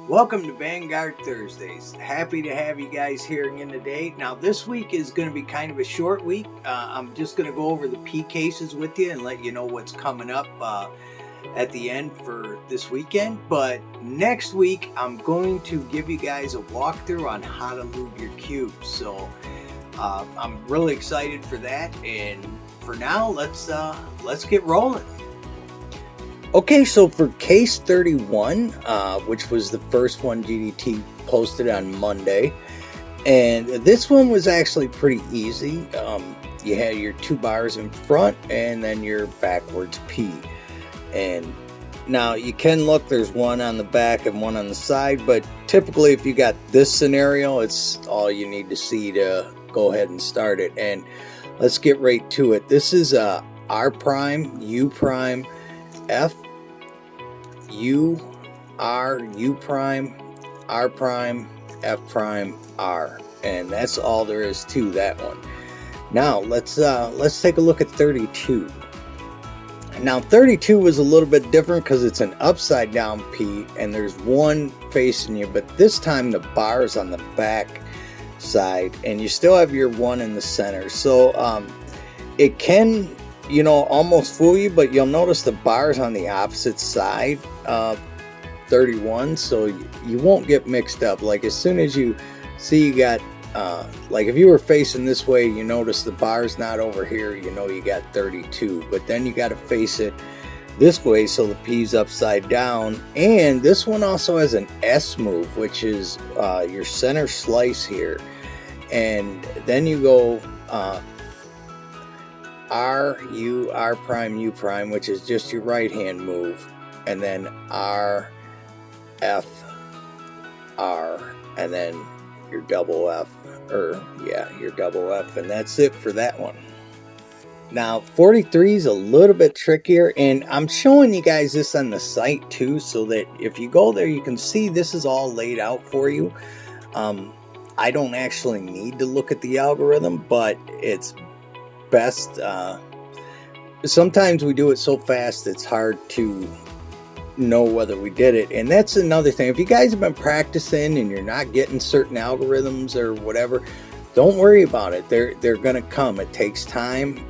Welcome to Vanguard Thursdays. Happy to have you guys here again today. Now this week is going to be kind of a short week. I'm just going to go over the P cases with you and let you know what's coming up at the end for this weekend. But next week I'm going to give you guys a walkthrough on how to lube your cubes. So I'm really excited for that. And for now, let's get rolling. Okay, so for case 31, which was the first one GDT posted on Monday, and this one was actually pretty easy. You had your two bars in front and then your backwards P. And now you can look, there's one on the back and one on the side, but typically if you got this scenario, it's all you need to see to go ahead and start it. And let's get right to it. This is R prime, U prime, F, U, R, U prime, R prime, F prime, R, and that's all there is to that one. Now let's take a look at 32. Now 32 was a little bit different because it's an upside down P and there's one facing you, but this time the bar is on the back side and you still have your one in the center. So it can, you know, almost fool you, but you'll notice the bars on the opposite side of 31, so you won't get mixed up. Like as soon as you see you got like if you were facing this way, you notice the bar's not over here, you know you got 32, but then you got to face it this way so the P's upside down. And this one also has an S move, which is your center slice here, and then you go R, U, R prime, U prime, which is just your right hand move, and then R, F, R, and then your double F, your double F, and that's it for that one. Now 43 is a little bit trickier, and I'm showing you guys this on the site too, so that if you go there you can see this is all laid out for you. I don't actually need to look at the algorithm, but it's best. Sometimes we do it so fast it's hard to know whether we did it, and that's another thing. If you guys have been practicing and you're not getting certain algorithms or whatever, don't worry about it. They're gonna come. It takes time.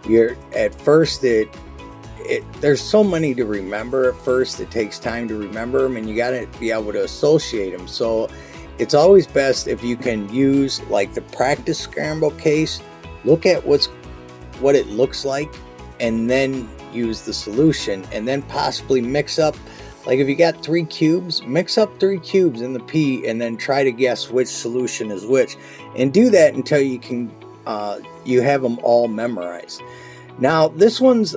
You're at first there's so many to remember at first. It takes time to remember them, and you got to be able to associate them. So it's always best if you can use like the practice scramble case. Look at what it looks like and then use the solution, and then possibly mix up, like if you got 3 cubes, mix up 3 cubes in the P and then try to guess which solution is which, and do that until you can you have them all memorized. Now this one's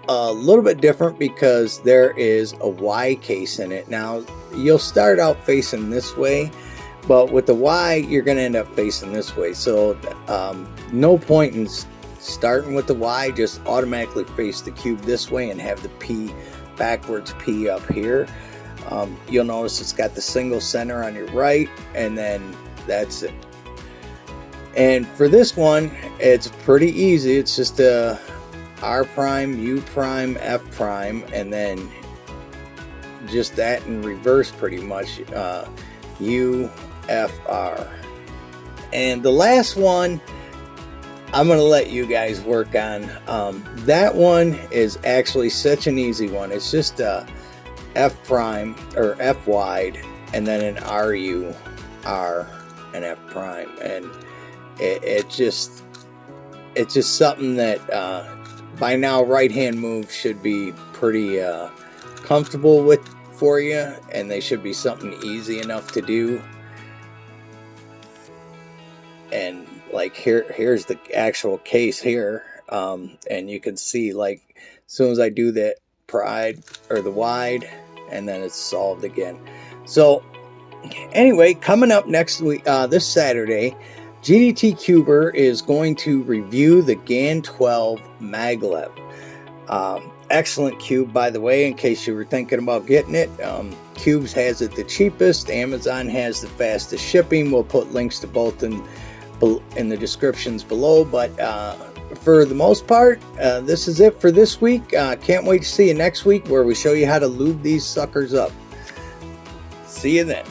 a little bit different because there is a Y case in it. Now you'll start out facing this way, but with the Y you're going to end up facing this way, so no point in starting with the Y. Just automatically face the cube this way and have the P, backwards P, up here. You'll notice it's got the single center on your right, and then that's it. And for this one it's pretty easy. It's just a R prime, U prime, F prime, and then just that in reverse pretty much. U, F, R. And the last one I'm going to let you guys work on. That one is actually such an easy one. It's just a F prime or F wide and then an RU, R, and F prime. And it's just something that by now right hand moves should be pretty comfortable with for you, and they should be something easy enough to do. And like here's the actual case here, and you can see like as soon as I do that pride or the wide, and then it's solved again. So anyway, coming up next week, this Saturday, GDT Cuber is going to review the GAN 12 maglev. Excellent cube, by the way, in case you were thinking about getting it. Cubes has it the cheapest. Amazon has the fastest shipping. We'll put links to both in the descriptions below, but for the most part, this is it for this week. Can't wait to see you next week where we show you how to lube these suckers up. See you then.